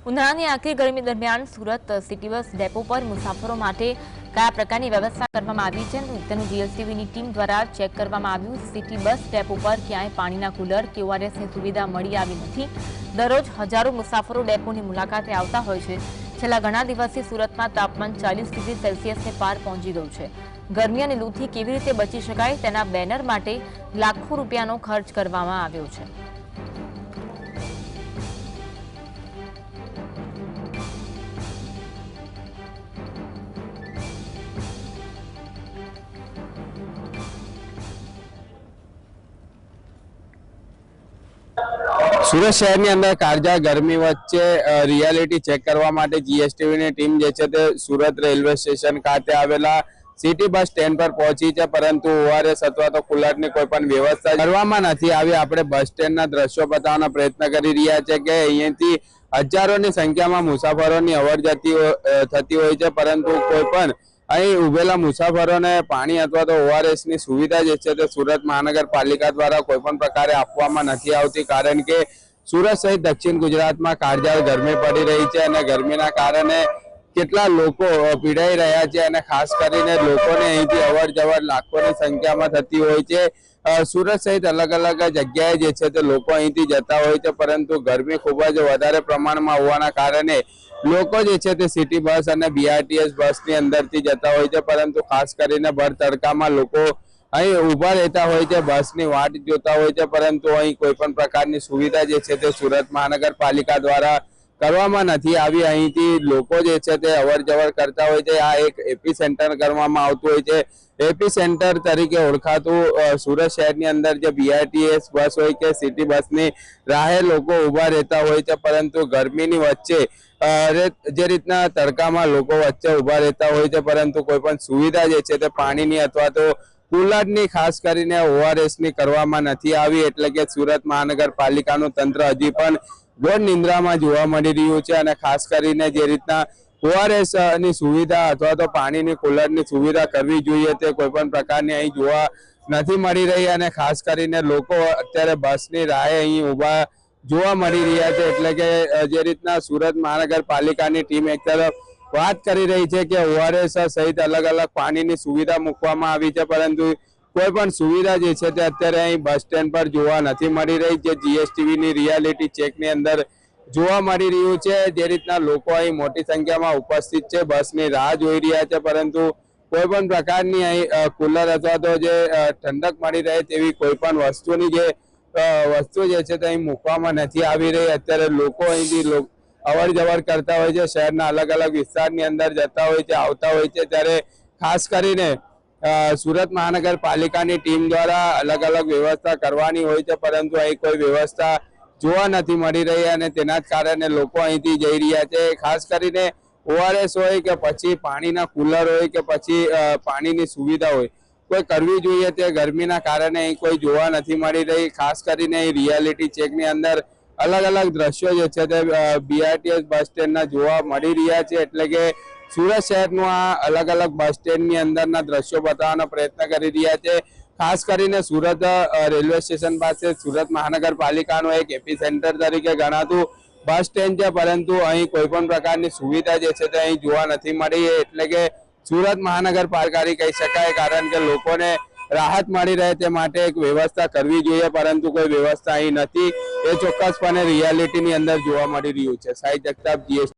ઉનાળાની આકરી ગરમી દરમિયાન સુરત સિટી બસ ડેપો પર મુસાફરો માટે કયા પ્રકારની વ્યવસ્થા કરવામાં આવી છે તેનું જીએસટીવીની ટીમ દ્વારા ચેક કરવામાં આવ્યું। સિટી બસ ડેપો પર ક્યાંય પાણીના કુલર કે ઓઆરએસની સુવિધા મળી આવી નથી। દરરોજ હજારો મુસાફરો ડેપોની મુલાકાતે આવતા હોય છે। છેલ્લા ઘણા દિવસથી સુરતમાં તાપમાન 40 ડિગ્રી સેલ્સિયસને પાર પહોંચી ગયું છે। ગરમી અને લૂથી કેવી રીતે બચી શકાય તેના બેનર માટે લાખો રૂપિયાનો ખર્ચ કરવામાં આવ્યો છે। સુરત શહેરની અંદર કાળઝાળ ગરમી વચ્ચે રિયાલિટી ચેક કરવા માટે જીએસટીવીની ટીમ જે છે તે સુરત રેલવે સ્ટેશન ખાતે આવેલા સિટી બસ સ્ટેન્ડ પર પહોંચી છે, પરંતુ ઓઆરએસ અથવા તો કુલરની કોઈ પણ વ્યવસ્થા કરવામાં નથી આવી। આપણે બસ સ્ટેન્ડના દ્રશ્યો બતાવવાનો પ્રયત્ન કરી રહ્યા છે કે અહીંયાથી હજારોની સંખ્યામાં મુસાફરોની અવરજતી થતી હોય છે, પરંતુ કોઈ પણ અહીં ઉભેલા મુસાફરોને પાણી અથવા તો ઓઆરએસની સુવિધા જે છે તે સુરત મહાનગરપાલિકા દ્વારા કોઈ પણ પ્રકારે આપવામાં નથી આવતી, કારણ કે સુરત સહિત દક્ષિણ ગુજરાતમાં કાળઝાળ ગરમી પડી રહી છે અને ગરમીના કારણે કેટલા લોકો પીડાઈ રહ્યા છે અને ખાસ કરીને લોકોને અહીંથી અવર જવર લાખોની સંખ્યામાં થતી હોય છે। સુરત સહિત અલગ અલગ જગ્યાએ જે છે તે લોકો અહીંથી જતા હોય છે, પરંતુ ગરમી ખૂબ જ વધારે પ્રમાણમાં હોવાના કારણે લોકો જે છે તે સિટી બસ અને બીઆરટીએસ બસની અંદરથી જતા હોય છે, પરંતુ ખાસ કરીને ભર તડકામાં લોકો અહીં ઊભા રહેતા હોય છે, બસની વાટ જોતા હોય છે, પરંતુ અહીં કોઈ પણ પ્રકારની સુવિધા જે છે તે સુરત મહાનગરપાલિકા દ્વારા કરવામાં નથી આવી। અહીંથી લોકો જે છે તે અવર જવર કરતા હોય છે। આ એક એપી સેન્ટર કરવામાં આવતું હોય છે। એપી સેન્ટર તરીકે ઓળખાતું સુરત શહેરની અંદર જે બીઆરટીએસ બસ હોય કે સિટી બસની રાહે લોકો ઊભા રહેતા હોય છે, પરંતુ ગરમીની વચ્ચે જે રીતના તડકામાં લોકો વચ્ચે ઊભા રહેતા હોય છે, પરંતુ કોઈ પણ સુવિધા જે છે તે પાણીની અથવા તો કુલરની ખાસ કરીને ઓઆરએસની કરવામાં નથી આવી, એટલે કે સુરત મહાનગરપાલિકાનું તંત્ર હજી પણ ઘોર નિંદ્રામાં જોવા મળી રહ્યું છે। અને ખાસ કરીને જે રીતના ઓઆરએસ ની સુવિધા અથવા તો પાણીની કુલરની સુવિધા કરવી જોઈએ તે કોઈ પણ પ્રકારની અહીં જોવા નથી મળી રહી, અને ખાસ કરીને લોકો અત્યારે બસની રાહે અહીં ઊભા જોવા મળી રહ્યા છે। એટલે કે જે રીતના સુરત મહાનગરપાલિકાની ટીમ એક તરફ વાત કરી રહી છે કે ઓઆરએસ સહિત અલગ અલગ પાણીની સુવિધા મૂકવામાં આવી છે, પરંતુ કોઈ પણ સુવિધા જે છે તે અત્યારે અહીં બસ સ્ટેન્ડ પર જોવા નથી મળી રહી, જે જીએસટીવીની રિયાલિટી ચેકની અંદર જોવા મળી રહ્યું છે। જે રીતના લોકો અહીં મોટી સંખ્યામાં ઉપસ્થિત છે, બસની રાહ જોઈ રહ્યા છે, પરંતુ કોઈ પણ પ્રકારની અહીં કુલર અથવા તો જે ઠંડક મળી રહે તેવી કોઈ પણ વસ્તુ જે છે તે અહીં મૂકવામાં નથી આવી રહી। અત્યારે લોકો અહીંથી અવર જવર કરતા હોય છે, શહેરના અલગ અલગ વિસ્તારની અંદર જતા હોય છે, આવતા હોય છે, ત્યારે ખાસ કરીને સુરત મહાનગરપાલિકાની ટીમ દ્વારા અલગ અલગ વ્યવસ્થા કરવાની હોય છે, પરંતુ અહીં કોઈ વ્યવસ્થા જોવા નથી મળી રહી અને તેના જ કારણે લોકો અહીંથી જઈ રહ્યા છે। ખાસ કરીને ઓઆરએસ હોય કે પછી પાણીના કુલર હોય કે પછી પાણીની સુવિધા હોય, કોઈ કરવી જોઈએ તે ગરમીના કારણે અહીં કોઈ જોવા નથી મળી રહી। ખાસ કરીને અહીં રિયાલિટી ચેકની અંદર અલગ અલગ દ્રશ્યો જે છે તે બીઆરટીએસ બસ સ્ટેન્ડના જોવા મળી રહ્યા છે, એટલે કે સુરત શહેરનું આ અલગ અલગ બસ સ્ટેન્ડની અંદરના દ્રશ્યો બતાવવાનો પ્રયત્ન કરી રહ્યા છે। ખાસ કરીને સુરત રેલવે સ્ટેશન પાસે સુરત મહાનગરપાલિકાનું એક એપી સેન્ટર તરીકે ગણાતું બસ સ્ટેન્ડ છે, પરંતુ અહીં કોઈ પણ પ્રકારની સુવિધા જે છે તે અહીં જોવા નથી મળી, એટલે કે સુરત મહાનગરપાલિકા કહી શકાય, કારણ કે લોકોને રાહત મળી રહે તે માટે એક વ્યવસ્થા કરવી જોઈએ, પરંતુ કોઈ વ્યવસ્થા અહીં નથી, એ ચોક્કસપણે રિયાલિટીની અંદર જોવા મળી રહ્યું છે। સાહિદ જગતાપ, જીએસટી।